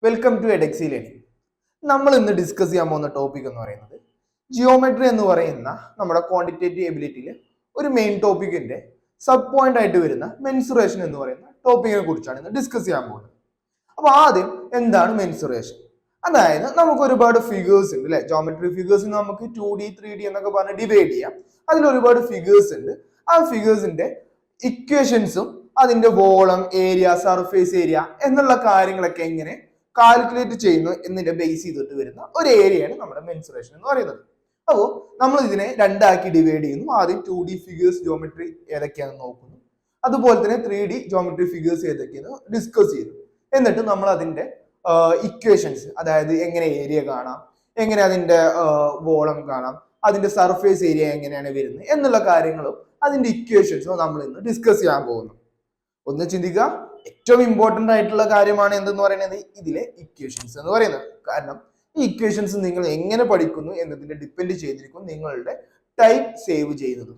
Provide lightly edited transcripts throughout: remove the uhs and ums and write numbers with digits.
Welcome to എഡെക്സി learning. നമ്മൾ ഇന്ന് discuss ചെയ്യാൻ പോകുന്ന ടോപ്പിക് എന്ന് പറയുന്നത് ജിയോമെട്രി എന്ന് പറയുന്ന നമ്മുടെ ക്വാണ്ടിറ്റേറ്റീവ് എബിലിറ്റിയിൽ ഒരു മെയിൻ ടോപ്പിക്കിന്റെ സബ് പോയിന്റ് ആയിട്ട് വരുന്ന മെൻസുറേഷൻ എന്ന് പറയുന്ന ടോപ്പിക്കിനെ കുറിച്ചാണ് ഇന്ന് ഡിസ്കസ് ചെയ്യാൻ പോകുന്നത്. അപ്പൊ ആദ്യം എന്താണ് മെൻസുറേഷൻ? അതായത് നമുക്ക് ഒരുപാട് ഫിഗേഴ്സ് ഉണ്ട് അല്ലെ, ജോമെട്രി ഫിഗേഴ്സ് നമുക്ക് 2D 3D എന്നൊക്കെ പറഞ്ഞ് ഡിവൈഡ് ചെയ്യാം. അതിൽ ഒരുപാട് ഫിഗേഴ്സ് ഉണ്ട്. ആ ഫിഗേഴ്സിന്റെ ഇക്വേഷൻസും അതിന്റെ വോളം, ഏരിയ, സർഫേസ് ഏരിയ എന്നുള്ള കാര്യങ്ങളൊക്കെ എങ്ങനെ കാൽക്കുലേറ്റ് ചെയ്യുന്നു എന്നതിന്റെ ബേസ് ചെയ്തിട്ട് വരുന്ന ഒരു ഏരിയയാണ് നമ്മുടെ മെൻസുറേഷൻ എന്ന് പറയുന്നത്. അപ്പോൾ നമ്മൾ ഇതിനെ രണ്ടാക്കി ഡിവൈഡ് ചെയ്യുന്നു. ആദ്യം 2D ഫിഗേഴ്സ് ജോമെട്രി ഏതൊക്കെയാണെന്ന് നോക്കുന്നു, അതുപോലെ തന്നെ 3D ജോമെട്രി ഫിഗേഴ്സ് ഏതൊക്കെയാണെന്ന് ഡിസ്കസ് ചെയ്യുന്നു. എന്നിട്ട് നമ്മൾ അതിന്റെ ഇക്വേഷൻസ്, അതായത് എങ്ങനെ ഏരിയ കാണാം, എങ്ങനെ അതിന്റെ വോളം കാണാം, അതിന്റെ സർഫേസ് ഏരിയ എങ്ങനെയാണ് വരുന്നത് എന്നുള്ള കാര്യങ്ങളും അതിന്റെ ഇക്വേഷൻസും നമ്മൾ ഇന്ന് ഡിസ്കസ് ചെയ്യാൻ പോകുന്നു. ഒന്ന് ചിന്തിക്കുക, ഏറ്റവും ഇമ്പോർട്ടന്റ് ആയിട്ടുള്ള കാര്യമാണ് എന്തെന്ന് പറയുന്നത് ഇതിലെ ഇക്വേഷൻസ് എന്ന് പറയുന്നത്. കാരണം ഈ ഇക്വേഷൻസ് നിങ്ങൾ എങ്ങനെ പഠിക്കുന്നു എന്നതിനെ ഡിപ്പെൻഡ് ചെയ്തിരിക്കും നിങ്ങളുടെ ടൈം സേവ് ചെയ്യുന്നത്.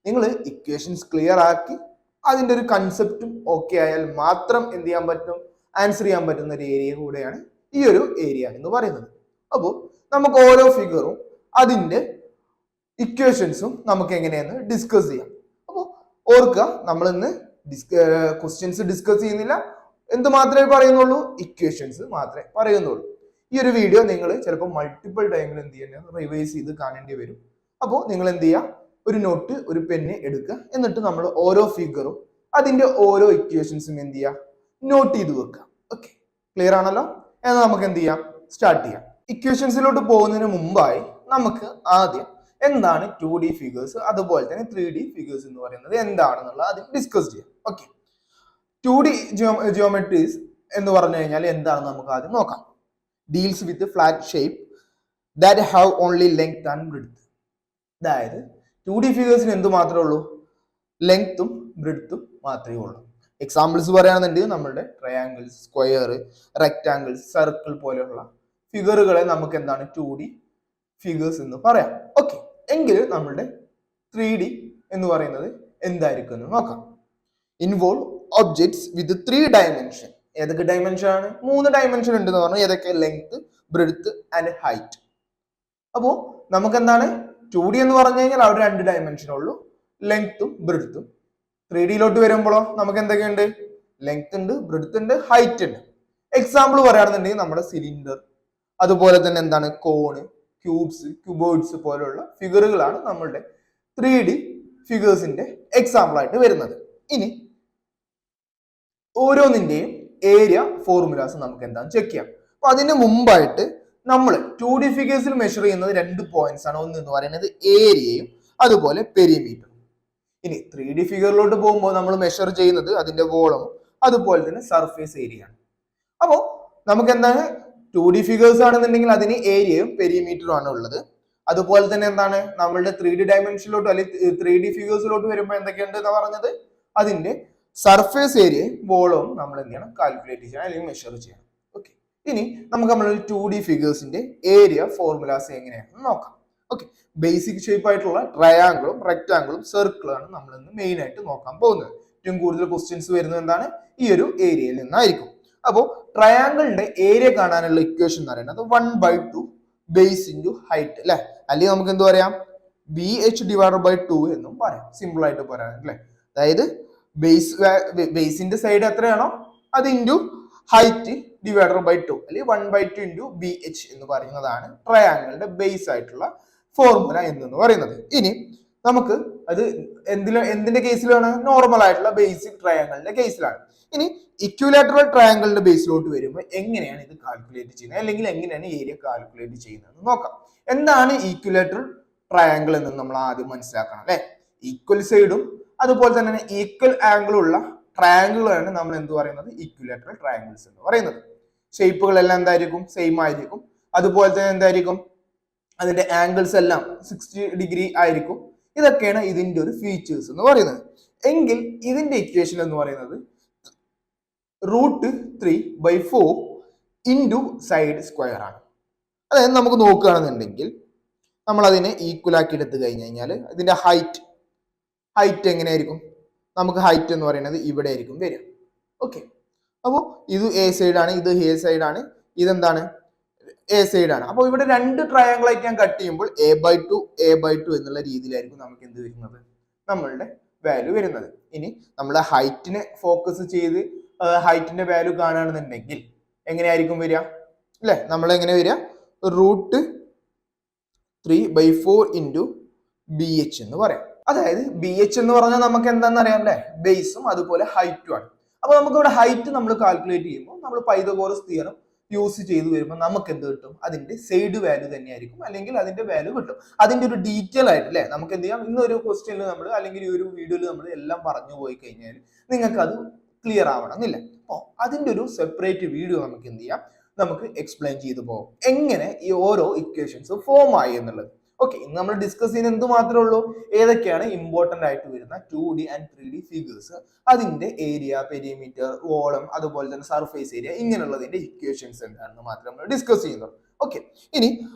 നിങ്ങൾ ഇക്വേഷൻസ് ക്ലിയർ ആക്കി അതിന്റെ ഒരു കൺസെപ്റ്റും ഓക്കെ ആയാൽ മാത്രം എന്ത് ചെയ്യാൻ പറ്റും, ആൻസർ ചെയ്യാൻ പറ്റുന്ന ഒരു ഏരിയ കൂടെയാണ് ഈ ഒരു ഏരിയ എന്ന് പറയുന്നത്. അപ്പോൾ നമുക്ക് ഓരോ ഫിഗറും അതിന്റെ ഇക്വേഷൻസും നമുക്ക് എങ്ങനെയെന്ന് ഡിസ്കസ് ചെയ്യാം. അപ്പോൾ ഓർക്കുക, നമ്മൾ ഇന്ന് ക്വസ്റ്റ്യൻസ് ഡിസ്കസ് ചെയ്യുന്നില്ല, എന്ത് മാത്രമേ പറയുന്നുള്ളൂ, ഇക്വേഷൻസ് മാത്രമേ പറയുന്നുള്ളൂ. ഈ ഒരു വീഡിയോ നിങ്ങൾ ചിലപ്പോൾ മൾട്ടിപ്പിൾ ടൈമിൽ എന്ത് ചെയ്യുന്നത് റിവൈസ് ചെയ്ത് കാണേണ്ടി വരും. അപ്പോൾ നിങ്ങൾ എന്ത് ചെയ്യുക, ഒരു നോട്ട്, ഒരു പെന്ന് എടുക്കുക. എന്നിട്ട് നമ്മൾ ഓരോ ഫിഗറും അതിന്റെ ഓരോ ഇക്വേഷൻസും എന്ത് ചെയ്യുക, നോട്ട് ചെയ്ത് വെക്കുക. ഓക്കെ, ക്ലിയർ ആണല്ലോ? എന്നാൽ നമുക്ക് എന്ത് ചെയ്യാം, സ്റ്റാർട്ട് ചെയ്യാം. ഇക്വേഷൻസിലോട്ട് പോകുന്നതിന് മുമ്പായി നമുക്ക് ആദ്യം എന്താണ് 2D ഫിഗേഴ്സ് അതുപോലെ തന്നെ 3D ഫിഗേഴ്സ് എന്ന് പറയുന്നത് എന്താണെന്നുള്ളത് ആദ്യം ഡിസ്കസ് ചെയ്യാം. ഓക്കെ, 2D ജിയോമെട്രീസ് എന്ന് പറഞ്ഞു കഴിഞ്ഞാൽ എന്താണെന്ന് നമുക്ക് ആദ്യം നോക്കാം. Deals with flat shape that have only length and breadth. അതായത് 2D ഫിഗേഴ്സിന് എന്ത് മാത്രമേ ഉള്ളൂ, ലെങ്ത്തും ബ്രെഡ്ത്തും മാത്രമേ ഉള്ളൂ. എക്സാമ്പിൾസ് പറയുകയാണെന്നുണ്ടെങ്കിൽ നമ്മുടെ ട്രയാങ്കിൾസ്, സ്ക്വയർ, റെക്ടാങ്കിൾസ്, സർക്കിൾ പോലെയുള്ള ഫിഗറുകളെ നമുക്ക് എന്താണ് 2D ഫിഗേഴ്സ് എന്ന് പറയാം. ഓക്കെ, എങ്കിൽ നമ്മുടെ 3D എന്ന് പറയുന്നത് എന്തായിരിക്കും എന്ന് നോക്കാം. ഇൻവോൾവ് ഒബ്ജക്ട്സ് വിത്ത് 3 ഡയമെൻഷൻ. ഏതൊക്കെ ഡയമെൻഷൻ ആണ്? 3 ഡയമെൻഷൻ ഉണ്ടെന്ന് പറഞ്ഞു. ഏതൊക്കെ? Length, breadth and height. അപ്പോൾ നമുക്ക് എന്താണ് 2D എന്ന് പറഞ്ഞു കഴിഞ്ഞാൽ അവിടെ 2 ഡയമെൻഷൻ ഉള്ളൂ, ലെങ്ത്തും ബ്രെഡ്ത്തും. 3Dയിലോട്ട് വരുമ്പോഴോ നമുക്ക് എന്തൊക്കെയുണ്ട്? ലെങ്ത് ഉണ്ട്, ബ്രെഡ്ത്ത് ഉണ്ട്, ഹൈറ്റ് ഉണ്ട്. എക്സാമ്പിൾ പറയുകയാണെന്നുണ്ടെങ്കിൽ നമ്മുടെ സിലിണ്ടർ, അതുപോലെ തന്നെ എന്താണ് കോണ്, ക്യൂബ്സ്, ക്യൂബോയിഡ്സ് പോലുള്ള ഫിഗറുകളാണ് നമ്മളുടെ 3D ഫിഗേഴ്സിന്റെ എക്സാമ്പിൾ ആയിട്ട് വരുന്നത്. ഇനി ഓരോന്നിന്റെയും ഏരിയ ഫോർമുലാസ് നമുക്ക് എന്താണ് ചെക്ക് ചെയ്യാം. അപ്പൊ അതിന് മുമ്പായിട്ട് നമ്മൾ 2D ഫിഗേഴ്സിൽ മെഷർ ചെയ്യുന്നത് 2 പോയിന്റ്സ് ആണ്. ഒന്ന് എന്ന് പറയുന്നത് ഏരിയയും അതുപോലെ പെരിമീറ്ററും. ഇനി 3D ഫിഗറിലോട്ട് പോകുമ്പോൾ നമ്മൾ മെഷർ ചെയ്യുന്നത് അതിന്റെ വോളവും അതുപോലെ തന്നെ സർഫേസ് ഏരിയ ആണ്. അപ്പോൾ നമുക്ക് എന്താണ് 2D ഫിഗേഴ്സ് ആണെന്നുണ്ടെങ്കിൽ അതിന് ഏരിയയും പെരിമീറ്ററും ആണ് ഉള്ളത്. അതുപോലെ തന്നെ എന്താണ് നമ്മളുടെ 3D ഡയമെൻഷനിലോട്ട് അല്ലെങ്കിൽ 3D ഫിഗേഴ്സിലോട്ട് വരുമ്പോൾ എന്തൊക്കെയുണ്ട് എന്ന് പറഞ്ഞത്, അതിന്റെ സർഫേസ് ഏരിയയും വോളവും നമ്മൾ എന്ത് ചെയ്യണം, കാൽക്കുലേറ്റ് ചെയ്യണം അല്ലെങ്കിൽ മെഷർ ചെയ്യണം. ഓക്കെ, ഇനി നമുക്ക് നമ്മൾ 2D ഫിഗേഴ്സിന്റെ ഏരിയ ഫോർമുലാസ് എങ്ങനെയാണെന്ന് നോക്കാം. ഓക്കെ, ബേസിക് ഷേപ്പ് ആയിട്ടുള്ള ട്രയാങ്കിളും റെക്ടാങ്കിളും സർക്കിളാണ് നമ്മൾ ഇന്ന് മെയിൻ ആയിട്ട് നോക്കാൻ പോകുന്നത്. ഏറ്റവും കൂടുതൽ ക്വസ്റ്റ്യൻസ് വരുന്നത് എന്താണ്, ഈ ഒരു ഏരിയയിൽ നിന്നായിരിക്കും. അപ്പോൾ ട്രയാങ്കിളിന്റെ ഏരിയ കാണാനുള്ള ഇക്വേഷൻ എന്ന് പറയുന്നത് 1/2 ബേസ് ഇൻറ്റു ഹൈറ്റ് അല്ലെ, അല്ലെങ്കിൽ നമുക്ക് എന്ത് പറയാം, BH ഡിവൈഡ് ബൈ 2 എന്നും പറയാം. സിമ്പിൾ ആയിട്ട് പറയാം അല്ലെ. അതായത് ബേസിന്റെ സൈഡ് എത്രയാണോ അത് ഇൻറ്റു ഹൈറ്റ് ഡിവൈഡർ ബൈ 2 അല്ലെങ്കിൽ 1/2 ഇൻറ്റു BH എന്ന് പറയുന്നതാണ് ട്രയാങ്കിളിന്റെ ബേസ് ആയിട്ടുള്ള ഫോർമുല എന്ന് പറയുന്നത്. ഇനി നമുക്ക് അത് എന്തിന്റെ കേസിലാണ്? നോർമൽ ആയിട്ടുള്ള ബേസിക് ട്രയാങ്കിളിന്റെ കേസിലാണ്. ഇനി ഇക്വിലാറ്ററൽ ട്രയാങ്കിളിന്റെ ബേസിലോട്ട് വരുമ്പോൾ എങ്ങനെയാണ് ഇത് കാൽക്കുലേറ്റ് ചെയ്യുന്നത്, അല്ലെങ്കിൽ എങ്ങനെയാണ് ഏരിയ കാൽക്കുലേറ്റ് ചെയ്യുന്നത് നോക്കാം. എന്താണ് ഈക്വിലാറ്ററൽ ട്രയാങ്കിൾ എന്ന് നമ്മൾ ആദ്യം മനസ്സിലാക്കണം അല്ലെ. ഈക്വൽ സൈഡും അതുപോലെ തന്നെ ഈക്വൽ ആംഗിളും ഉള്ള ട്രയാങ്കിളാണ് നമ്മൾ എന്ത് പറയുന്നത്, ഈക്വിലാറ്ററൽ ട്രയാങ്കിൾസ് എന്ന് പറയുന്നത്. ഷേപ്പുകളെല്ലാം എന്തായിരിക്കും, സെയിം ആയിരിക്കും. അതുപോലെ തന്നെ എന്തായിരിക്കും, അതിന്റെ ആംഗിൾസ് എല്ലാം 60 ഡിഗ്രി ആയിരിക്കും. ഇതൊക്കെയാണ് ഇതിന്റെ ഒരു ഫീച്ചേഴ്സ് എന്ന് പറയുന്നത്. എങ്കിൽ ഇതിന്റെ ഇക്വേഷൻ എന്ന് പറയുന്നത് √3/4 ഇൻറ്റു സൈഡ് സ്ക്വയർ ആണ്. അതായത് നമുക്ക് നോക്കുകയാണെന്നുണ്ടെങ്കിൽ നമ്മൾ അതിനെ ഈക്വൽ ആക്കി എടുത്തു കഴിഞ്ഞാൽ ഇതിന്റെ ഹൈറ്റ് എങ്ങനെയായിരിക്കും, നമുക്ക് ഹൈറ്റ് എന്ന് പറയുന്നത് ഇവിടെ ആയിരിക്കും വരിക. ഓക്കെ, അപ്പോൾ ഇത് എ സൈഡ് ആണ്, ഇത് എ സൈഡ് ആണ്, ഇതെന്താണ് എ സൈഡ് ആണ്. അപ്പോൾ ഇവിടെ രണ്ട് ട്രയാങ്കിൾ ആയിട്ട് ഞാൻ കട്ട് ചെയ്യുമ്പോൾ A/2 എന്നുള്ള രീതിയിലായിരിക്കും നമുക്ക് എന്ത് വരുന്നത്, നമ്മളുടെ വാല്യൂ വരുന്നത്. ഇനി നമ്മൾ ഹൈറ്റിനെ ഫോക്കസ് ചെയ്ത് ഹൈറ്റിന്റെ വാല്യൂ കാണുകയാണെന്നുണ്ടെങ്കിൽ എങ്ങനെയായിരിക്കും വരിക അല്ലെ, നമ്മൾ എങ്ങനെ വരിക, √3/4 ഇൻറ്റു BH എന്ന് പറയാം. അതായത് BH എന്ന് പറഞ്ഞാൽ നമുക്ക് എന്താണെന്ന് അറിയാം അല്ലെ, ബേസും അതുപോലെ ഹൈറ്റും ആണ്. അപ്പൊ നമുക്ക് ഇവിടെ ഹൈറ്റ് നമ്മൾ കാൽക്കുലേറ്റ് ചെയ്യുമ്പോൾ നമ്മൾ പൈതഗോറസ് തിയറം യൂസ് ചെയ്ത് വരുമ്പോൾ നമുക്ക് എന്ത് കിട്ടും, അതിന്റെ സൈഡ് വാല്യൂ തന്നെയായിരിക്കും, അല്ലെങ്കിൽ അതിന്റെ വാല്യൂ കിട്ടും. അതിന്റെ ഒരു ഡീറ്റെയിൽ ആയിട്ട് അല്ലെ നമുക്ക് എന്ത് ചെയ്യാം, ഇന്നൊരു ക്വസ്റ്റ്യനിൽ നമ്മൾ അല്ലെങ്കിൽ ഈ ഒരു വീഡിയോയിൽ നമ്മൾ എല്ലാം പറഞ്ഞു പോയി കഴിഞ്ഞാൽ നിങ്ങൾക്ക് അത് ക്ലിയർ ആവണം എന്നില്ല. അപ്പോൾ അതിന്റെ ഒരു സെപ്പറേറ്റ് വീഡിയോ നമുക്ക് എന്ത് ചെയ്യാം, നമുക്ക് എക്സ്പ്ലെയിൻ ചെയ്തു പോകും എങ്ങനെ ഈ ഓരോ ഇക്വേഷൻസ് ഫോം ആയി എന്നുള്ളത്. ഓക്കെ, ഇന്ന് നമ്മൾ ഡിസ്കസ് ചെയ്യുന്ന എന്ത് മാത്രമേ ഉള്ളൂ, ഏതൊക്കെയാണ് ഇമ്പോർട്ടന്റ് ആയിട്ട് വരുന്ന 2D ആൻഡ് 3D ഫിഗേഴ്സ്, അതിന്റെ ഏരിയ, പെരിമീറ്റർ, വോളം, അതുപോലെ തന്നെ സർഫേസ് ഏരിയ, ഇങ്ങനെയുള്ളതിന്റെ ഇക്വേഷൻസ് എന്താണെന്ന് മാത്രമേ നമ്മൾ ഡിസ്കസ് ചെയ്യുന്നുള്ളൂ. ഓക്കെ, ഇനി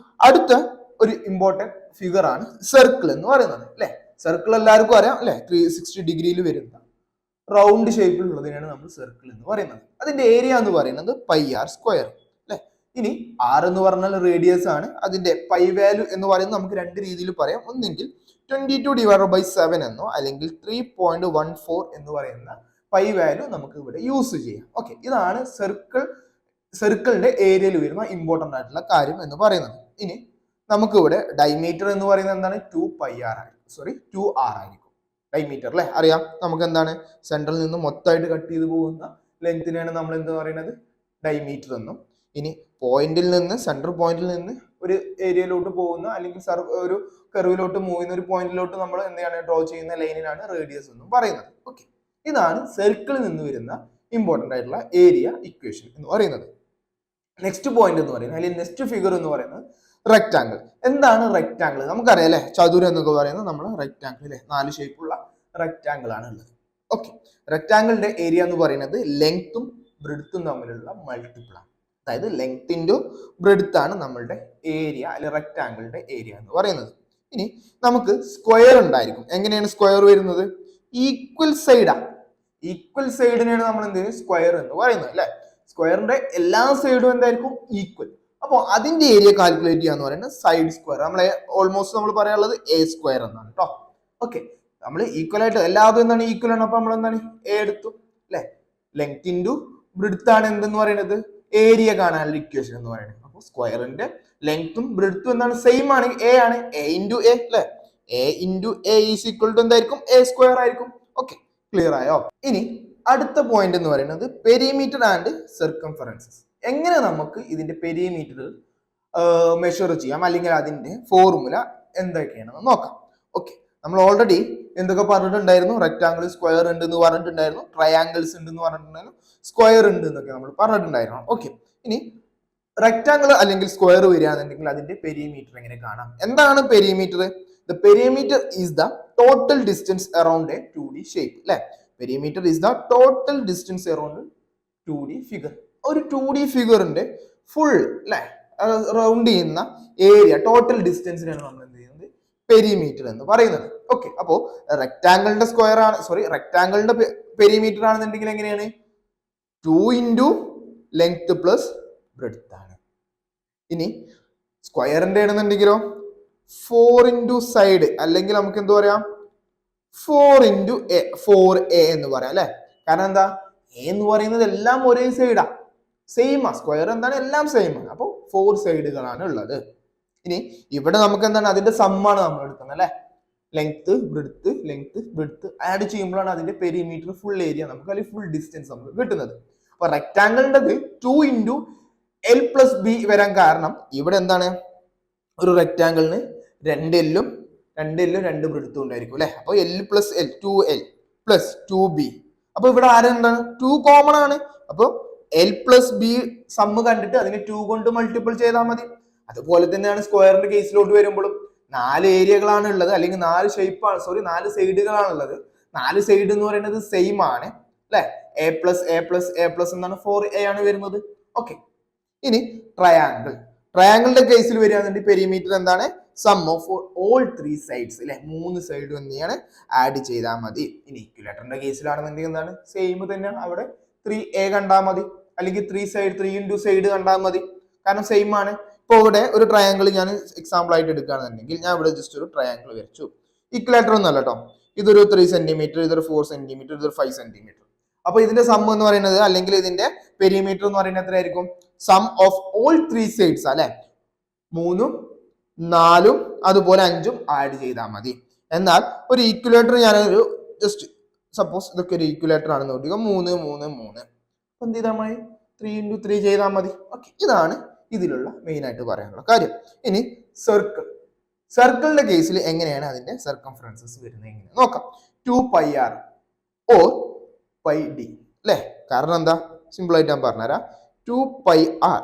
അടുത്ത ഒരു ഇമ്പോർട്ടന്റ് ഫിഗർ ആണ് സർക്കിൾ എന്ന് പറയുന്നത് അല്ലെ. സർക്കിൾ എല്ലാവർക്കും അറിയാം അല്ലെ, 360 ഡിഗ്രിയിൽ വരുന്ന റൗണ്ട് ഷേപ്പിൽ ഉള്ളതിനാണ് നമ്മൾ സർക്കിൾ എന്ന് പറയുന്നത്. അതിന്റെ ഏരിയ എന്ന് പറയുന്നത് πr². ഇനി r എന്ന് പറഞ്ഞാൽ റേഡിയസ് ആണ്, അതിന്റെ പൈ വാല്യൂ എന്ന് പറയുന്നത് നമുക്ക് രണ്ട് രീതിയിൽ പറയാം. ഒന്നെങ്കിൽ 22/7 എന്നോ അല്ലെങ്കിൽ 3.14 എന്ന് പറയുന്ന പൈ വാല്യൂ നമുക്ക് ഇവിടെ യൂസ് ചെയ്യാം. ഓക്കെ, ഇതാണ് സർക്കിളിന്റെ ഏരിയയിൽ വരുന്ന ഇമ്പോർട്ടന്റ് ആയിട്ടുള്ള കാര്യം എന്ന് പറയുന്നത്. ഇനി നമുക്ക് ഇവിടെ ഡയമീറ്റർ എന്ന് പറയുന്നത് എന്താണ്, 2r ആയിരിക്കും ഡയമീറ്റർ അല്ലെ. അറിയാം നമുക്ക് എന്താണ്, സെൻട്രൽ നിന്ന് മൊത്തമായിട്ട് കട്ട് ചെയ്ത് പോകുന്ന ലെങ്തിനെയാണ് നമ്മൾ എന്ത് പറയുന്നത്, ഡയമീറ്റർ എന്നും. ഇനി പോയിന്റിൽ നിന്ന്, സെൻട്രൽ പോയിന്റിൽ നിന്ന് ഒരു ഏരിയയിലോട്ട് പോകുന്ന അല്ലെങ്കിൽ ഒരു കർവിലോട്ട് മൂവ് ചെയ്യുന്ന ഒരു പോയിന്റിലോട്ട് നമ്മൾ എന്താണ് ഡ്രോ ചെയ്യുന്ന ലൈനിനാണ് റേഡിയസ് എന്നും പറയുന്നത്. ഓക്കെ, ഇതാണ് സർക്കിളിൽ നിന്ന് വരുന്ന ഇമ്പോർട്ടന്റ് ആയിട്ടുള്ള ഏരിയ ഇക്വേഷൻ എന്ന് പറയുന്നത്. നെക്സ്റ്റ് പോയിന്റ് എന്ന് പറയുന്നത് അല്ലെങ്കിൽ നെക്സ്റ്റ് ഫിഗർ എന്ന് പറയുന്നത് റെക്ടാങ്കിൾ. എന്താണ് റെക്ടാങ്കിൾ നമുക്കറിയാം അല്ലെ, ചതുരം എന്നൊക്കെ പറയുന്നത് നമ്മൾ റെക്ടാങ്കിൾ അല്ലെ, 4 ഷേപ്പുള്ള റെക്ടാങ്കിൾ ആണ് ഉള്ളത്. ഓക്കെ, റെക്ടാങ്കിളിന്റെ ഏരിയ എന്ന് പറയുന്നത് ലെങ്ത്തും ബ്രെഡ്ത്തും തമ്മിലുള്ള മൾട്ടിപ്പിൾ ആണ്. അതായത് ലെങ്ത് ഇൻറ്റു ബ്രെഡ്ത്ത് ആണ് നമ്മളുടെ ഏരിയ അല്ലെങ്കിൽ റെക്ടാങ്കിളിന്റെ ഏരിയ എന്ന് പറയുന്നത്. ഇനി നമുക്ക് സ്ക്വയർ ഉണ്ടായിരിക്കും. എങ്ങനെയാണ് സ്ക്വയർ വരുന്നത്, ഈക്വൽ സൈഡാണ്. ഈക്വൽ സൈഡിനെയാണ് നമ്മൾ എന്ത് ചെയ്യുന്നത്, സ്ക്വയർ എന്ന് പറയുന്നത് അല്ലെ. സ്ക്വയറിന്റെ എല്ലാ സൈഡും എന്തായിരിക്കും, ഈക്വൽ. അപ്പോൾ അതിന്റെ ഏരിയ കാൽക്കുലേറ്റ് ചെയ്യാന്ന് പറയുന്നത് സൈഡ് സ്ക്വയർ. നമ്മളെ ഓൾമോസ്റ്റ് നമ്മൾ പറയാനുള്ളത് A² എന്നാണ് കേട്ടോ. ഓക്കെ, നമ്മൾ ഈക്വൽ ആയിട്ട് എല്ലാതും എന്താണ്, ഈക്വൽ ആണ്. അപ്പൊ നമ്മൾ എന്താണ്, എ എടുത്തു അല്ലെ. ലെങ്ത് ഇൻറ്റു ബ്രെഡ്ത്ത് ആണ് എന്തെന്ന് പറയുന്നത്, ഏരിയ കാണാനുള്ള ഇക്വേഷൻ എന്ന് പറയുന്നത്. അപ്പോൾ സ്ക്വയറിന്റെ ലെങ്ത്തും ബ്രെഡ്ത്തും എന്താണ്, സെയിം ആണ്, എ ആണ്. A ഇൻറ്റു എ അല്ലെ, A into A is equal to എന്തായിരിക്കും, A² ആയിരിക്കും. ഓക്കെ, ക്ലിയർ ആയോ? ഇനി അടുത്ത പോയിന്റ് എന്ന് പറയുന്നത് പെരിമീറ്റർ ആൻഡ് സർക്കംഫറൻസസ്. എങ്ങനെ നമുക്ക് ഇതിന്റെ പെരിമീറ്റർ മെഷർ ചെയ്യാം, അല്ലെങ്കിൽ അതിന്റെ ഫോർമുല എന്തൊക്കെയാണെന്ന് നോക്കാം. ഓക്കെ, നമ്മൾ ഓൾറെഡി എന്തൊക്കെ പറഞ്ഞിട്ടുണ്ടായിരുന്നു, റെക്ടാങ്കിൾ, സ്ക്വയർ ഉണ്ട് എന്ന് പറഞ്ഞിട്ടുണ്ടായിരുന്നു, ട്രയാങ്കിൾസ് ഉണ്ട് എന്ന് പറഞ്ഞിട്ടുണ്ടായിരുന്നു, സ്ക്വയർ ഉണ്ട് എന്നൊക്കെ നമ്മൾ പറഞ്ഞിട്ടുണ്ടായിരുന്നു. ഓക്കെ, ഇനി റെക്ടാങ്കിൾ അല്ലെങ്കിൽ സ്ക്വയർ വരികയാണെന്നുണ്ടെങ്കിൽ അതിന്റെ പെരിമീറ്റർ എങ്ങനെ കാണാം. എന്താണ് perimeter? The perimeter is the total distance around a 2D shape അല്ലെ. Perimeter is the total distance around 2D figure. ഒരു 2D ഫിഗറിന്റെ ഫുൾ അല്ലെ റൗണ്ട് ചെയ്യുന്ന ഏരിയ, ടോട്ടൽ ഡിസ്റ്റൻസിനാണ് നമ്മൾ എന്ത് ചെയ്യുന്നത്, പെരിമീറ്റർ എന്ന് പറയുന്നത്. ഓക്കെ, അപ്പോ റെക്ടാങ്കിളിന്റെ സ്ക്വയർ ആണ്, റെക്ടാങ്കിളിന്റെ പെരിമീറ്റർ ആണെന്നുണ്ടെങ്കിൽ എങ്ങനെയാണ്, 2 ഇൻറ്റു ലെങ്ത് പ്ലസ് ബ്രെഡ്ത്ത് ആണ്. ഇനി സ്ക്വയറിന്റെ ആണെന്നുണ്ടെങ്കിലോ 4 ഇൻറ്റു സൈഡ്, അല്ലെങ്കിൽ നമുക്ക് എന്ത് പറയാം, 4 ഇൻറ്റു എ, 4a എന്ന് പറയാം അല്ലെ. കാരണം എന്താ, എ എന്ന് പറയുന്നത് എല്ലാം ഒരേ സൈഡാ, സെയിം ആ. സ്ക്വയർ എന്താണ്, എല്ലാം സെയിം ആണ്. അപ്പോൾ 4 സൈഡുകളാണ് ഉള്ളത്. ഇനി ഇവിടെ നമുക്ക് എന്താണ്, അതിന്റെ സമ്മാണ് നമ്മൾ എടുക്കുന്നത് അല്ലെ. ലെങ്ത് ബ്രെഡ്ത്ത് ആഡ് ചെയ്യുമ്പോഴാണ് അതിന്റെ പെരിമീറ്റർ ഫുൾ ഏരിയ നമുക്ക്, അല്ലെങ്കിൽ ഫുൾ ഡിസ്റ്റൻസ് നമുക്ക് കിട്ടുന്നത്. അപ്പൊ റെക്ടാങ്കിളിന്റെ 2 ഇൻറ്റു L+B വരാൻ കാരണം ഇവിടെ എന്താണ്, ഒരു റെക്ടാങ്കിളിന് 2 L-ഉം 2 ബ്രെഡ്ത്തും ഉണ്ടായിരിക്കും അല്ലെ. അപ്പൊ L+L 2L പ്ലസ് 2B. അപ്പൊ ഇവിടെ ആരെന്താണ്, 2 കോമൺ ആണ്. അപ്പൊ L+B സമ്മ് കണ്ടിട്ട് അതിനെ 2 കൊണ്ട് മൾട്ടിപ്പിൾ ചെയ്താൽ മതി. അതുപോലെ തന്നെയാണ് സ്ക്വയറിന്റെ കേസിലോട്ട് വരുമ്പോഴും 4 ഏരിയകളാണ് ഉള്ളത്, അല്ലെങ്കിൽ 4 ഷേപ്പാണ്, 4 സൈഡുകളാണ് ഉള്ളത്. 4 സൈഡ് എന്ന് പറയുന്നത് സെയിം ആണ് അല്ലെ. A പ്ലസ് എന്താണ്, 4a ആണ് വരുന്നത്. ഓക്കെ, ഇനി ട്രയാങ്കിളിന്റെ കേസിൽ വരികയാണെന്നുണ്ടെങ്കിൽ പെരിമീറ്റർ എന്താണ്, സം ഓഫ് ഓൾ 3 സൈഡ്സ് അല്ലെ. 3 സൈഡ് തന്നെയാണ് ആഡ് ചെയ്താൽ മതി. ഇനി ഇക്വിലേറ്ററിന്റെ കേസിലാണെന്നുണ്ടെങ്കിൽ എന്താണ്, സെയിം തന്നെയാണ്, അവിടെ 3a കണ്ടാൽ മതി അല്ലെങ്കിൽ 3 സൈഡ് കണ്ടാൽ മതി, കാരണം സെയിം ആണ്. ഇപ്പൊ ഇവിടെ ഒരു ട്രയാങ്കിൾ ഞാൻ എക്സാമ്പിൾ ആയിട്ട് എടുക്കുകയാണെന്നുണ്ടെങ്കിൽ ഞാൻ ഇവിടെ ജസ്റ്റ് ഒരു ട്രയാങ്കിൾ വരച്ചു. ഇക്വലേറ്റർ ഒന്നും അല്ല കേട്ടോ, ഇതൊരു 3 സെന്റിമീറ്റർ, ഇതൊരു 4 സെന്റിമീറ്റർ, ഇതൊരു 5 സെന്റിമീറ്റർ. അപ്പൊ ഇതിന്റെ സം എന്ന് പറയുന്നത് അല്ലെങ്കിൽ ഇതിന്റെ പെരിമീറ്റർ എന്ന് പറയുന്നത് എത്രയായിരിക്കും? സം ഓഫ് ഓൾ 3 സൈഡ്സ് അല്ലെ, 3ഉം 4ഉം അതുപോലെ 5ഉം ആഡ് ചെയ്താൽ മതി. എന്നാൽ ഒരു ഈക്വലേറ്റർ ഞാനൊരു ജസ്റ്റ് സപ്പോസ് ഇതൊക്കെ ഒരു ഈക്വലേറ്റർ ആണെന്ന് നോക്കുക, 3 3 3 എന്ത് ചെയ്താൽ മതി? 3 × 3 ചെയ്താൽ മതി. ഓക്കെ, ഇതാണ് ഇതിലുള്ള മെയിൻ ആയിട്ട് പറയാനുള്ള കാര്യം. ഇനി സർക്കിളിന്റെ കേസിൽ എങ്ങനെയാണ് അതിന്റെ സർക്കംഫറൻസസ് വരുന്നത് എങ്ങനെ നോക്കാം. 2πr ഓർ πd അല്ലെ, കാരണം എന്താ? സിമ്പിൾ ആയിട്ട് ഞാൻ പറഞ്ഞുതരാം. 2πr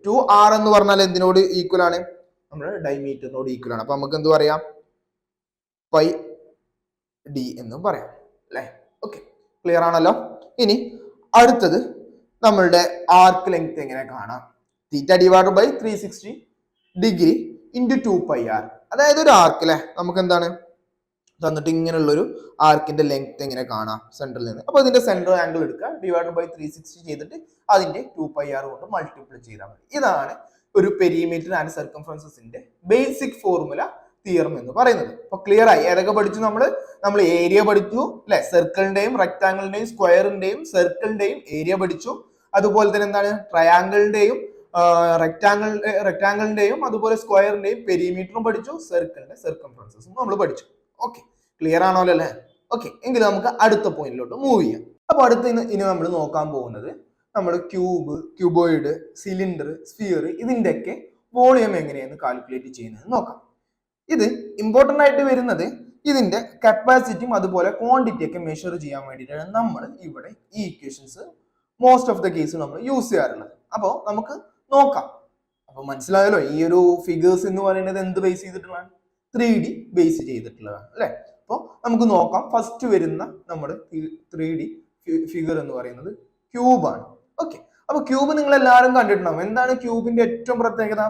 2r എന്ന് പറഞ്ഞാൽ എന്തിനോട് ഈക്വൽ ആണ്? നമ്മുടെ ഡയമീറ്ററിനോട് ഈക്വൽ ആണ്. അപ്പൊ നമുക്ക് എന്ത് പറയാം? πd എന്നും പറയാം അല്ലെ. ഓക്കെ, ക്ലിയർ ആണല്ലോ. ഇനി അടുത്തത് നമ്മളുടെ ആർക്ക് ലെങ്ത് എങ്ങനെ കാണാം? θ/360 ഡിഗ്രി ഇൻറ്റു 2πr. അതായത് ഒരു ആർക്ക് അല്ലെ, നമുക്ക് എന്താണ് തന്നിട്ട് ഇങ്ങനെയുള്ള ഒരു ആർക്കിന്റെ ലെങ്ത് എങ്ങനെ കാണാം സെന്ററിൽ നിന്ന്? അപ്പൊ ഇതിന്റെ സെന്റർ ആംഗിൾ എടുക്കുക, /360 ചെയ്തിട്ട് അതിന്റെ 2πr കൊണ്ട് മൾട്ടിപ്ലൈ ചെയ്താൽ മതി. ഇതാണ് ഒരു പെരിമീറ്റർ ആൻഡ് സർക്കംഫറൻസസിന്റെ ബേസിക് ഫോർമുല തിയറം എന്ന് പറയുന്നത്. അപ്പൊ ക്ലിയർ ആയി. ഏതൊക്കെ പഠിച്ചു? നമ്മൾ ഏരിയ പഠിച്ചു അല്ലെ, സർക്കിളിന്റെയും റെക്ടാങ്കിളിന്റെയും സ്ക്വയറിന്റെയും സർക്കിളിന്റെയും ഏരിയ പഠിച്ചു. അതുപോലെ തന്നെ എന്താണ്, ട്രയാങ്കിളിന്റെയും റെക്ടാങ്കിളിന്റെയും അതുപോലെ സ്ക്വയറിന്റെയും പെരിമീറ്ററും പഠിച്ചു, സർക്കിളിന്റെ സർക്കംഫറൻസസും നമ്മൾ പഠിച്ചു. ഓക്കെ, ക്ലിയർ ആണോ അല്ലേ? ഓക്കെ, എങ്കിൽ നമുക്ക് അടുത്ത പോയിന്റിലോട്ട് മൂവ് ചെയ്യാം. അപ്പൊ ഇനി നമ്മൾ നോക്കാൻ പോകുന്നത് നമ്മൾ ക്യൂബോയിഡ്, സിലിണ്ടർ, സ്ഫിയർ ഇതിന്റെയൊക്കെ വോളിയം എങ്ങനെയാണ് കാൽക്കുലേറ്റ് ചെയ്യുന്നത് നോക്കാം. ഇത് ഇമ്പോർട്ടന്റ് ആയിട്ട് വരുന്നത് ഇതിന്റെ കപ്പാസിറ്റിയും അതുപോലെ ക്വാണ്ടിറ്റി ഒക്കെ മെഷർ ചെയ്യാൻ വേണ്ടിയിട്ടാണ് നമ്മൾ ഇവിടെ ഈ equations most of the case നമ്മൾ യൂസ് ചെയ്യാറുള്ളത്. അപ്പോൾ നമുക്ക് നോക്കാം. അപ്പൊ മനസ്സിലായല്ലോ, ഈ ഒരു ഫിഗേഴ്സ് എന്ന് പറയുന്നത് എന്ത് ബേസ് ചെയ്തിട്ടുള്ളതാണ്? 3D ബേസ് ചെയ്തിട്ടുള്ളതാണ് അല്ലെ. അപ്പോൾ നമുക്ക് നോക്കാം. ഫസ്റ്റ് വരുന്ന നമ്മുടെ 3D ഫിഗർ എന്ന് പറയുന്നത് ക്യൂബാണ്. ഓക്കെ, അപ്പൊ ക്യൂബ് നിങ്ങൾ എല്ലാവരും കണ്ടിട്ടുണ്ടാവും. എന്താണ് ക്യൂബിന്റെ ഏറ്റവും പ്രത്യേകത?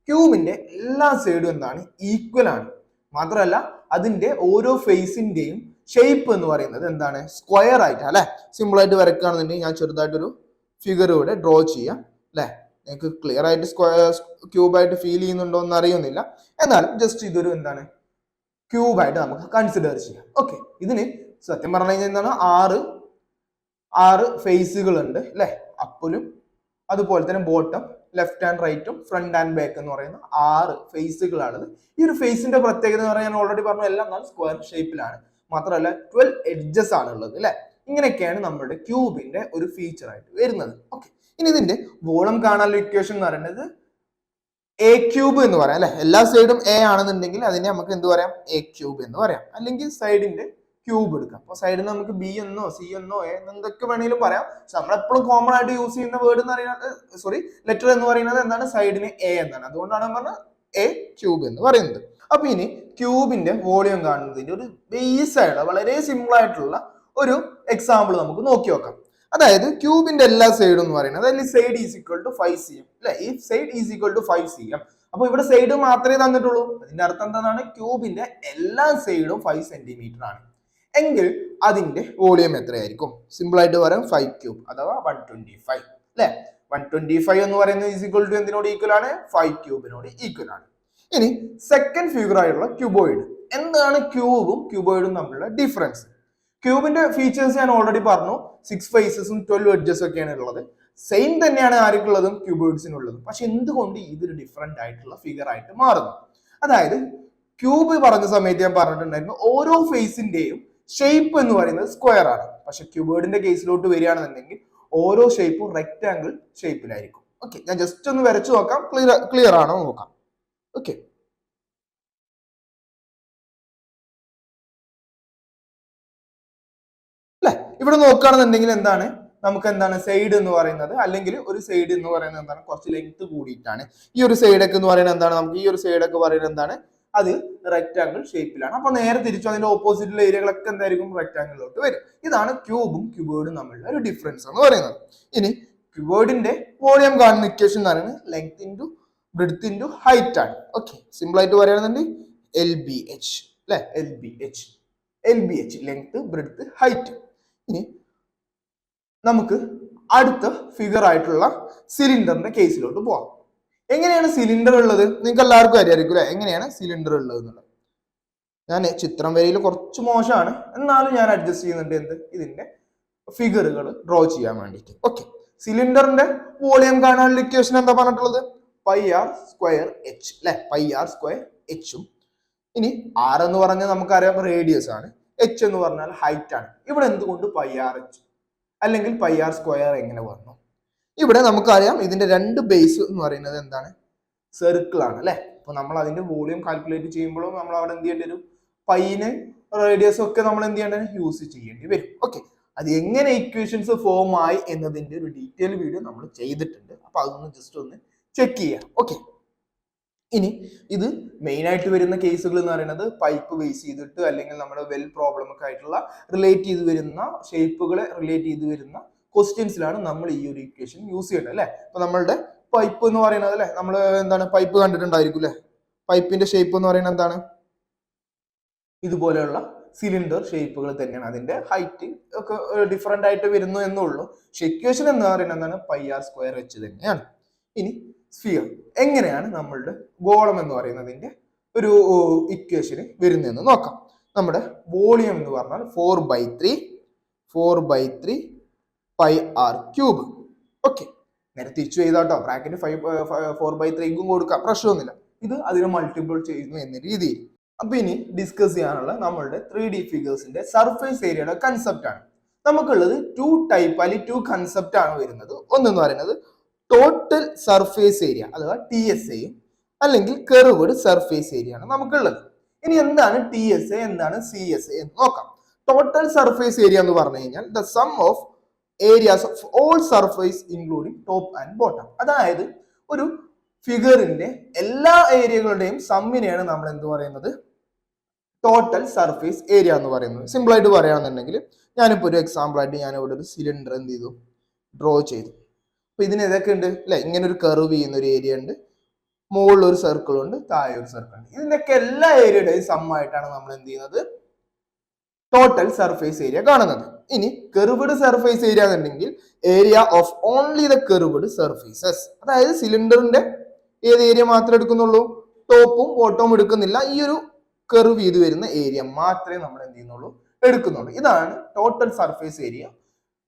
ക്യൂബിന്റെ എല്ലാ സൈഡും എന്താണ്? ഈക്വൽ ആണ്. മാത്രമല്ല അതിന്റെ ഓരോ ഫേസിന്റെയും ഷേപ്പ് എന്ന് പറയുന്നത് എന്താണ്? സ്ക്വയർ ആയിട്ട് അല്ലെ. സിമ്പിൾ ആയിട്ട് വരക്കുകയാണെന്നുണ്ടെങ്കിൽ ഞാൻ ചെറുതായിട്ടൊരു ഫിഗർ ഇവിടെ ഡ്രോ ചെയ്യാം അല്ലെ. നിങ്ങൾക്ക് ക്ലിയർ ആയിട്ട് ക്യൂബായിട്ട് ഫീൽ ചെയ്യുന്നുണ്ടോ എന്ന് അറിയുന്നില്ല, എന്നാൽ ജസ്റ്റ് ഇതൊരു എന്താണ് ക്യൂബായിട്ട് നമുക്ക് കൺസിഡർ ചെയ്യാം. ഓക്കെ, ഇതിന് സത്യം പറഞ്ഞു കഴിഞ്ഞാൽ എന്താണ്, ആറ് ഫേസുകൾ ഉണ്ട് അല്ലെ. അപ്പിലും അതുപോലെ തന്നെ ബോട്ടം, ലെഫ്റ്റ് ആൻഡ് റൈറ്റും ഫ്രണ്ട് ആൻഡ് ബാക്ക് എന്ന് പറയുന്ന 6 ഫേസുകളാണത്. ഈ ഒരു ഫേസിന്റെ പ്രത്യേകത എന്ന് പറഞ്ഞാൽ ഞാൻ ഓൾറെഡി പറഞ്ഞു, എല്ലാം സ്ക്വയർ ഷേപ്പിലാണ്. മാത്രമല്ല 12 എഡ്ജസ് ആണ് ഉള്ളത് അല്ലെ. ഇങ്ങനെയൊക്കെയാണ് നമ്മുടെ ക്യൂബിന്റെ ഒരു ഫീച്ചർ ആയിട്ട് വരുന്നത്. ഓക്കെ, ഇനി ഇതിന്റെ വോളം കാണാനുള്ള ഇക്വേഷൻ എന്ന് പറയുന്നത് എ ക്യൂബ് എന്ന് പറയാം അല്ലെ. എല്ലാ സൈഡും എ ആണെന്നുണ്ടെങ്കിൽ അതിനെ നമുക്ക് എന്ത് പറയാം? എ ക്യൂബ് എന്ന് പറയാം. അല്ലെങ്കിൽ സൈഡിന്റെ ക്യൂബ് എടുക്കാം. അപ്പൊ സൈഡിൽ നമുക്ക് ബി എന്നോ സി എന്നോ എ എന്തൊക്കെ വേണമെങ്കിലും പറയാം. പക്ഷെ നമ്മളെപ്പോഴും കോമൺ ആയിട്ട് യൂസ് ചെയ്യുന്ന വേർഡ് എന്ന് പറയുന്നത് ലെറ്റർ എന്ന് പറയുന്നത് എന്താണ്? സൈഡിന് എ എന്നാണ്. അതുകൊണ്ടാണ് പറഞ്ഞത് എ ക്യൂബ് എന്ന് പറയുന്നത്. അപ്പൊ ഇനി ക്യൂബിന്റെ വോളിയം കാണുന്നതിന്റെ ഒരു ബേസ് ആയിട്ടുള്ള വളരെ സിമ്പിൾ ആയിട്ടുള്ള ഒരു എക്സാമ്പിൾ നമുക്ക് നോക്കി നോക്കാം. അതായത് ക്യൂബിന്റെ എല്ലാ സൈഡും എന്ന് പറയുന്നത്, അതിൽ side is equal to 5 cm അല്ലെ. ഈ side is equal to 5 cm. അപ്പൊ ഇവിടെ സൈഡ് മാത്രമേ തന്നിട്ടുള്ളൂ. അതിന്റെ അർത്ഥം എന്താണ്? ക്യൂബിന്റെ എല്ലാ സൈഡും 5 സെന്റിമീറ്റർ ആണ്. എങ്കിൽ അതിന്റെ വോളിയം എത്രയായിരിക്കും? സിമ്പിൾ ആയിട്ട് പറയാം 5 ക്യൂബ് അഥവാ 125 അല്ലെ. 125 എന്ന് പറയുന്നത് ഈസ് ഈക്വൽ ടു എന്തിനോട് ഈക്വൽ ആണ്? 5 ക്യൂബിനോട് ഈക്വൽ ആണ്. ഇനി സെക്കൻഡ് ഫിഗർ ആയിട്ടുള്ള ക്യൂബോയിഡ്. എന്താണ് ക്യൂബും ക്യൂബോയിഡും തമ്മിലുള്ള ഡിഫറൻസ്? ക്യൂബിന്റെ ഫീച്ചേഴ്സ് ഞാൻ ഓൾറെഡി പറഞ്ഞു. 6 ഫേസസും 12 എഡ്ജസും ഒക്കെയാണ് ഉള്ളത്. സെയിം തന്നെയാണ് ആർക്കുള്ളതും ക്യൂബോയിഡ്സിനുള്ളതും. പക്ഷെ എന്തുകൊണ്ട് ഇതൊരു ഡിഫറെന്റ് ആയിട്ടുള്ള ഫിഗർ ആയിട്ട് മാറുന്നു? അതായത് ക്യൂബ് പറഞ്ഞ സമയത്ത് ഞാൻ പറഞ്ഞിട്ടുണ്ടായിരുന്നു ഓരോ ഫേസിന്റെയും ഷേപ്പ് എന്ന് പറയുന്നത് സ്ക്വയർ ആണ്. പക്ഷെ ക്യൂബോയിഡിന്റെ കേസിലോട്ട് വരികയാണെന്നുണ്ടെങ്കിൽ ഓരോ ഷേപ്പും റെക്ടാങ്കിൾ ഷേപ്പിലായിരിക്കും. ഓക്കെ, ഞാൻ ജസ്റ്റ് ഒന്ന് വരച്ചു നോക്കാം. ക്ലിയർ ആണോ നോക്കാം. ഓക്കെ, അല്ലെ. ഇവിടെ നോക്കുകയാണെന്നുണ്ടെങ്കിൽ എന്താണ് നമുക്ക് എന്താണ് സൈഡ് എന്ന് പറയുന്നത്, അല്ലെങ്കിൽ ഒരു സൈഡ് എന്ന് പറയുന്നത് എന്താണ് കുറച്ച് ലെങ്ത് കൂടിയിട്ടാണ്. ഈ ഒരു സൈഡൊക്കെ എന്ന് പറയുന്നത് എന്താണ്, നമുക്ക് ഈ ഒരു സൈഡൊക്കെ പറയുന്നത് എന്താണ്, അത് റെക്ടാങ്കിൾ ഷേപ്പിലാണ്. അപ്പൊ നേരെ തിരിച്ചു അതിന്റെ ഓപ്പോസിറ്റുള്ള ഏരിയകളൊക്കെ എന്തായിരിക്കും? റെക്ടാങ്കിളിലോട്ട് വരും. ഇതാണ് ക്യൂബും ക്യൂബോയിഡും തമ്മിലുള്ള ഒരു ഡിഫറൻസ് എന്ന് പറയുന്നത്. ഇനി ക്യൂബോയിഡിന്റെ വോളിയം കാണുന്ന ഇക്വേഷൻ എന്ന് പറയുന്നത് length into breadth into height ആണ്. ഓക്കെ, സിമ്പിൾ ആയിട്ട് പറയുകയാണെന്നുണ്ടെങ്കിൽ LBH അല്ലെ. LBH length breadth height. ഇനി നമുക്ക് അടുത്ത ഫിഗർ ആയിട്ടുള്ള സിലിണ്ടറിന്റെ കേസിലോട്ട് പോവാം. എങ്ങനെയാണ് സിലിണ്ടർ ഉള്ളത് നിങ്ങൾക്ക് എല്ലാവർക്കും അറിയാമായിരിക്കും അല്ലെ? എങ്ങനെയാണ് സിലിണ്ടർ ഉള്ളത് എന്നുള്ളത്. ഞാൻ ചിത്രം വരയിൽ കുറച്ച് മോശമാണ്, എന്നാലും ഞാൻ അഡ്ജസ്റ്റ് ചെയ്യുന്നുണ്ട് ഇതിന്റെ ഫിഗറുകൾ ഡ്രോ ചെയ്യാൻ വേണ്ടിയിട്ട്. ഓക്കെ, സിലിണ്ടറിന്റെ വോളിയം കാണാനുള്ള ഇക്വേഷൻ എന്താ പറഞ്ഞിട്ടുള്ളത്? പൈ ആർ സ്ക്വയർ എച്ച് അല്ലെ? പൈ ആർ സ്ക്വയർ എച്ചും, ഇനി ആർ എന്ന് പറഞ്ഞാൽ നമുക്കറിയാം റേഡിയസ് ആണ്, എച്ച് എന്ന് പറഞ്ഞാൽ ഹൈറ്റ് ആണ്. ഇവിടെ എന്തുകൊണ്ട് പൈ ആർ എച്ച് അല്ലെങ്കിൽ പൈ ആർ സ്ക്വയർ എങ്ങനെ വന്നു? ഇവിടെ നമുക്കറിയാം ഇതിന്റെ രണ്ട് ബേസ് എന്ന് പറയുന്നത് എന്താണ്? സർക്കിൾ ആണ് അല്ലെ? അപ്പൊ നമ്മൾ അതിന്റെ വോളിയം കാൽക്കുലേറ്റ് ചെയ്യുമ്പോഴും നമ്മൾ അവിടെ എന്ത് ചെയ്യേണ്ടി വരും? പൈന് റേഡിയസ് ഒക്കെ നമ്മൾ എന്ത് ചെയ്യേണ്ടി യൂസ് ചെയ്യേണ്ടി വരും. ഓക്കെ, അത് എങ്ങനെ ഇക്വേഷൻസ് ഫോം ആയി എന്നതിന്റെ ഒരു ഡീറ്റെയിൽ വീഡിയോ നമ്മൾ ചെയ്തിട്ടുണ്ട്. അപ്പൊ അതൊന്ന് ജസ്റ്റ് ഒന്ന് ചെക്ക് ചെയ്യാം. ഓക്കെ, ഇനി ഇത് മെയിൻ ആയിട്ട് വരുന്ന കേസുകൾ എന്ന് പറയുന്നത് പൈപ്പ് ബേസ് ചെയ്തിട്ട് അല്ലെങ്കിൽ നമ്മുടെ വെൽ പ്രോബ്ലം ഒക്കെ ആയിട്ടുള്ള റിലേറ്റ് ചെയ്ത് വരുന്ന ഷേപ്പുകളെ റിലേറ്റ് ചെയ്ത് വരുന്ന ക്വസ്റ്റ്യൻസിലാണ് നമ്മൾ ഈ ഒരു ഇക്വേഷൻ യൂസ് ചെയ്യേണ്ടത് അല്ലെ? അപ്പൊ നമ്മളുടെ പൈപ്പ് എന്ന് പറയുന്നത് അല്ലെ, നമ്മൾ എന്താണ് പൈപ്പ് കണ്ടിട്ടുണ്ടായിരിക്കും അല്ലെ? പൈപ്പിന്റെ ഷേപ്പ് എന്ന് പറയുന്നത് എന്താണ്? ഇതുപോലെയുള്ള സിലിണ്ടർ ഷേപ്പുകൾ തന്നെയാണ്. അതിന്റെ ഹൈറ്റ് ഒക്കെ ഡിഫറെന്റ് ആയിട്ട് വരുന്നു എന്നുള്ളൂ. പക്ഷെ ഇക്വേഷൻ എന്ന് പറയുന്നത് എന്താണ്? പൈ ആർ സ്ക്വയർ എച്ച് തന്നെയാണ്. ഇനി സ്ഫിയർ എങ്ങനെയാണ് നമ്മളുടെ ഗോളം എന്ന് പറയുന്നതിന്റെ ഒരു ഇക്വേഷന് വരുന്നതെന്ന് നോക്കാം. നമ്മുടെ വോളിയം എന്ന് പറഞ്ഞാൽ 4/3 പൈ ആർ ക്യൂബ്. ഓക്കെ, നേരെ തിരിച്ചു ചെയ്താട്ടോ, ബ്രാക്കറ്റ് 4/3 കൊടുക്കാം, പ്രശ്നമൊന്നുമില്ല. ഇത് അതിനെ മൾട്ടിപ്പിൾ ചെയ്യുന്നു എന്ന രീതിയിൽ. അപ്പൊ ഇനി ഡിസ്കസ് ചെയ്യാനുള്ള നമ്മളുടെ 3D ഫിഗേഴ്സിന്റെ സർഫേസ് ഏരിയയുടെ കൺസെപ്റ്റ് ആണ്. നമുക്കുള്ളത് 2 ടൈപ്പ് അല്ലെങ്കിൽ 2 കൺസെപ്റ്റ് ആണ് വരുന്നത്. ഒന്നെന്ന് പറയുന്നത് ടോട്ടൽ സർഫേസ് ഏരിയ അഥവാ TSA അല്ലെങ്കിൽ കർവ്ഡ് സർഫേസ് ഏരിയ ആണ് നമുക്കുള്ളത്. ഇനി എന്താണ് TSA, എന്താണ് CSA എന്ന് നോക്കാം. ടോട്ടൽ സർഫേസ് ഏരിയ എന്ന് പറഞ്ഞു കഴിഞ്ഞാൽ the sum of areas of all surface including top and bottom. അതായത് ഒരു ഫിഗറിന്റെ എല്ലാ ഏരിയകളുടെയും സമ്മിനെയാണ് നമ്മൾ എന്ത് പറയുന്നത്? ടോട്ടൽ സർഫേസ് ഏരിയ എന്ന് പറയുന്നത്. സിമ്പിൾ ആയിട്ട് പറയുകയാണെന്നുണ്ടെങ്കിൽ ഞാനിപ്പോൾ ഒരു എക്സാമ്പിൾ ആയിട്ട് ഞാൻ ഇവിടെ ഒരു സിലിണ്ടർ എന്ത് ചെയ്തു? ഡ്രോ ചെയ്തു. അപ്പൊ ഇതിന് ഏതൊക്കെ ഉണ്ട് അല്ലെ? ഇങ്ങനെ ഒരു കർവ് ചെയ്യുന്ന ഒരു ഏരിയ ഉണ്ട്, മുകളിൽ ഒരു സർക്കിൾ ഉണ്ട്, താഴെ ഒരു സർക്കിൾ ഉണ്ട്. ഇതിന്റെയൊക്കെ എല്ലാ ഏരിയയുടെയും സമ്മായിട്ടാണ് നമ്മൾ എന്ത് ചെയ്യുന്നത്? ടോട്ടൽ സർഫേസ് ഏരിയ കാണുന്നത്. ഇനി കർവ്ഡ് സർഫേസ് ഏരിയ എന്നുണ്ടെങ്കിൽ area of only the curved surfaces. അതായത് സിലിണ്ടറിന്റെ ഏത് ഏരിയ മാത്രമേ എടുക്കുന്നുള്ളൂ? ടോപ്പും ബോട്ടവും എടുക്കുന്നില്ല. ഈ ഒരു കർവ് ചെയ്ത് വരുന്ന ഏരിയ മാത്രമേ നമ്മൾ എന്ത് ചെയ്യുന്നുള്ളൂ? എടുക്കുന്നുള്ളൂ. ഇതാണ് total surface area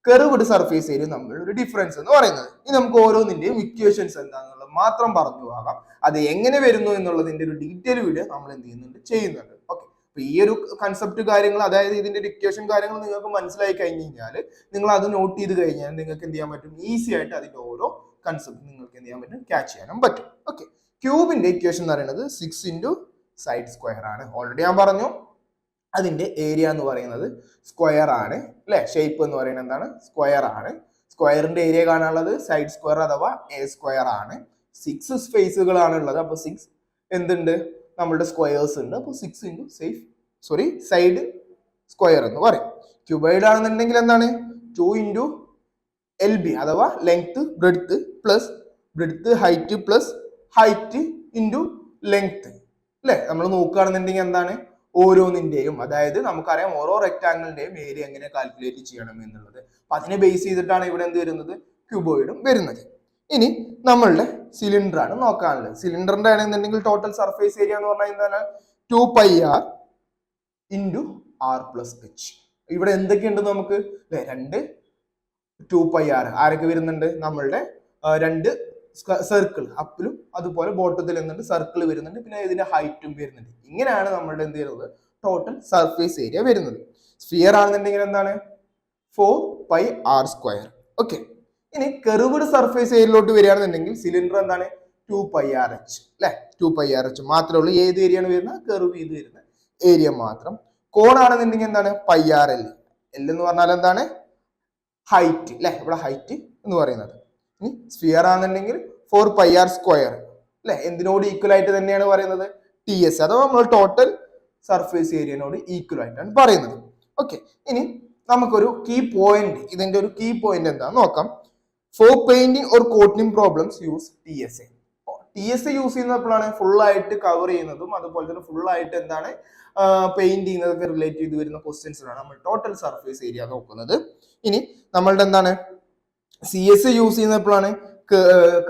curved surface area തമ്മിലുള്ള ഒരു ഡിഫറൻസ് എന്ന് പറയുന്നത്. ഇനി നമുക്ക് ഓരോന്നിന്റെയും ഇക്വേഷൻസ് എന്താണെന്നുള്ളത് മാത്രം പറഞ്ഞു പോകാം. അത് എങ്ങനെ വരുന്നു എന്നുള്ളതിന്റെ ഒരു ഡീറ്റെയിൽ വീഡിയോ നമ്മൾ എന്ത് ചെയ്യുന്നുണ്ട്. ഓക്കെ, അപ്പൊ ഈ ഒരു കൺസെപ്റ്റ് കാര്യങ്ങൾ, അതായത് ഇതിന്റെ ഒരു ഇക്വേഷൻ കാര്യങ്ങൾ നിങ്ങൾക്ക് മനസ്സിലായി കഴിഞ്ഞ് കഴിഞ്ഞാൽ നിങ്ങൾ അത് നോട്ട് ചെയ്ത് കഴിഞ്ഞാൽ നിങ്ങൾക്ക് എന്ത് ചെയ്യാൻ പറ്റും? ഈസി ആയിട്ട് അതിന്റെ ഓരോ കൺസെപ്റ്റ് നിങ്ങൾക്ക് എന്ത് ചെയ്യാൻ പറ്റും? ക്യാച്ച് ചെയ്യാനും പറ്റും. ഓക്കെ, ക്യൂബിന്റെ ഇക്വേഷൻ എന്ന് പറയുന്നത് 6 ഇൻറ്റു സൈഡ് സ്ക്വയർ ആണ്. ഓൾറെഡി ഞാൻ പറഞ്ഞു അതിന്റെ ഏരിയ എന്ന് പറയുന്നത് സ്ക്വയർ ആണ് അല്ലെ? ഷേപ്പ് എന്ന് പറയുന്നത് എന്താണ്? സ്ക്വയർ ആണ്. സ്ക്വയറിന്റെ ഏരിയ കാണാനുള്ളത് സൈഡ് സ്ക്വയർ അഥവാ എ സ്ക്വയർ ആണ്. 6 സ്പേസുകളാണ് ഉള്ളത്. അപ്പൊ 6 എന്തുണ്ട്? നമ്മളുടെ സ്ക്വയേഴ്സ് ഉണ്ട്. അപ്പൊ 6 ഇൻറ്റു സൈഡ് സ്ക്വയർ എന്ന് പറയും. ക്യൂബൈഡ് ആണെന്നുണ്ടെങ്കിൽ എന്താണ്? 2 ഇൻറ്റു LB അഥവാ length breadth plus breadth height plus height into length അല്ലെ? നമ്മൾ നോക്കുകയാണെന്നുണ്ടെങ്കിൽ എന്താണ്? ഓരോന്നിന്റെയും, അതായത് നമുക്കറിയാം ഓരോ റെക്ടാങ്കിളിന്റെയും ഏരിയ എങ്ങനെ കാൽക്കുലേറ്റ് ചെയ്യണം എന്നുള്ളത്. അപ്പൊ അതിനെ ബേസ് ചെയ്തിട്ടാണ് ഇവിടെ എന്ത് വരുന്നത്? ക്യൂബോയിഡും വരുന്നത്. ഇനി നമ്മളുടെ സിലിണ്ടർ ആണ് നോക്കാനുള്ളത്. സിലിണ്ടറിന്റെ ആണെന്നുണ്ടെങ്കിൽ ടോട്ടൽ സർഫേസ് ഏരിയ എന്ന് പറഞ്ഞാൽ എന്താണ്? 2 pi R into R plus H. ഇവിടെ എന്തൊക്കെയുണ്ട് നമുക്ക്? രണ്ട് 2 പൈ ആർ ആരൊക്കെ വരുന്നുണ്ട്? നമ്മളുടെ രണ്ട് സർക്കിൾ അപ്പിലും അതുപോലെ ബോട്ടത്തിൽ എന്തുണ്ട്? സർക്കിൾ വരുന്നുണ്ട്. പിന്നെ ഇതിന്റെ ഹൈറ്റും വരുന്നുണ്ട്. ഇങ്ങനെയാണ് നമ്മളുടെ എന്ത് ചെയ്യുന്നത്? ടോട്ടൽ സർഫേസ് ഏരിയ വരുന്നത്. സ്ഫിയർ ആണെന്നുണ്ടെങ്കിൽ എന്താണ്? 4 പൈ ആർ സ്ക്വയർ. ഓക്കെ, ഇനി കർവ്ഡ് സർഫേസ് ഏരിയയിലോട്ട് വരികയാണെന്നുണ്ടെങ്കിൽ സിലിണ്ടർ എന്താണ്? 2 പൈ ആർ എച്ച് അല്ലെ? 2 പൈ ആർ എച്ച് മാത്രമേ ഉള്ളൂ. ഏത് ഏരിയയാണ് വരുന്നത്? കർവ് ചെയ്ത് വരുന്ന ഏരിയ മാത്രം. കോൺ ആണെന്നുണ്ടെങ്കിൽ എന്താണ്? Pi R L. എൽ എന്ന് പറഞ്ഞാൽ എന്താണ്? ഹൈറ്റ് അല്ലെ? ഇവിടെ ഹൈറ്റ് എന്ന് പറയുന്നത്. ഇനി സ്ഫിയർ ആണെന്നുണ്ടെങ്കിൽ 4 പൈ ആർ സ്ക്വയർ അല്ലെ? എന്തിനോട് ഈക്വൽ ആയിട്ട് തന്നെയാണ് പറയുന്നത്? TS അഥവാ നമ്മൾ ടോട്ടൽ സർഫേസ് ഏരിയനോട് ഈക്വൽ ആയിട്ടാണ് പറയുന്നത്. ഓക്കെ, ഇനി നമുക്കൊരു കീ പോയിന്റ്, ഇതിന്റെ ഒരു കീ പോയിന്റ് എന്താണെന്ന് നോക്കാം. For painting or coating problems use TSA. TSA use ചെയ്യുന്നപ്പോഴാണ് ഫുൾ ആയിട്ട് കവർ ചെയ്യുന്നതും അതുപോലെ തന്നെ ഫുൾ ആയിട്ട് എന്താണ് പെയിന്റ് ചെയ്യുന്നതൊക്കെ റിലേറ്റ് ചെയ്ത് വരുന്ന ക്വസ്റ്റ്യൻസിലാണ് നമ്മൾ ടോട്ടൽ സർഫേസ് ഏരിയ നോക്കുന്നത്. ഇനി നമ്മളുടെ എന്താണ് CS യൂസ് ചെയ്യുന്നപ്പോഴാണ്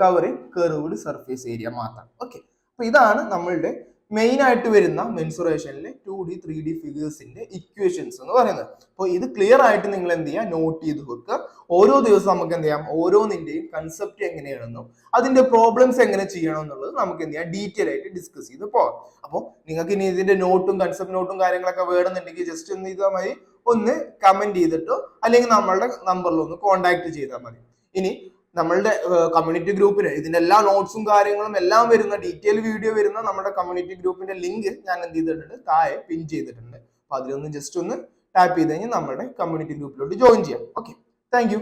കവറിങ് കർവ്ഡ് സർഫേസ് ഏരിയ മാത്രം. ഓക്കെ, അപ്പൊ ഇതാണ് നമ്മളുടെ മെയിൻ ആയിട്ട് വരുന്ന മെൻസുറേഷനിലെ 2D 3D ഫിഗേഴ്സിന്റെ ഇക്വേഷൻസ് എന്ന് പറയുന്നത്. അപ്പോൾ ഇത് ക്ലിയർ ആയിട്ട് നിങ്ങൾ എന്ത് ചെയ്യുക, നോട്ട് ചെയ്ത് വെക്കുക. ഓരോ ദിവസം നമുക്ക് എന്ത് ചെയ്യാം, ഓരോന്നിന്റെയും കൺസെപ്റ്റ് എങ്ങനെയാണെന്നും അതിന്റെ പ്രോബ്ലംസ് എങ്ങനെ ചെയ്യണം എന്നുള്ളത് നമുക്ക് എന്ത് ചെയ്യാം, ഡീറ്റെയിൽ ആയിട്ട് ഡിസ്കസ് ചെയ്ത് പോകാം. അപ്പോൾ നിങ്ങൾക്ക് ഇനി ഇതിന്റെ നോട്ടും കൺസെപ്റ്റ് നോട്ടും കാര്യങ്ങളൊക്കെ വേണമെന്നുണ്ടെങ്കിൽ ജസ്റ്റ് ഒന്ന് ചെയ്താൽ മതി, ഒന്ന് കമന്റ് ചെയ്തിട്ടോ അല്ലെങ്കിൽ നമ്മളുടെ നമ്പറിൽ ഒന്ന് കോൺടാക്ട് ചെയ്താൽ മതി. ഇനി നമ്മളുടെ കമ്മ്യൂണിറ്റി ഗ്രൂപ്പിന് ഇതിന്റെ എല്ലാ നോട്ട്സും കാര്യങ്ങളും എല്ലാം വരുന്ന ഡീറ്റെയിൽ വീഡിയോ വരുന്ന നമ്മുടെ കമ്മ്യൂണിറ്റി ഗ്രൂപ്പിന്റെ ലിങ്ക് ഞാൻ എന്ത് ചെയ്തിട്ടുണ്ട്, താഴെ പിൻ ചെയ്തിട്ടുണ്ട്. അപ്പൊ അതിലൊന്ന് ജസ്റ്റ് ഒന്ന് ടാപ്പ് ചെയ്ത് കഴിഞ്ഞാൽ നമ്മുടെ കമ്മ്യൂണിറ്റി ഗ്രൂപ്പിലോട്ട് ജോയിൻ ചെയ്യാം. Okay, thank you.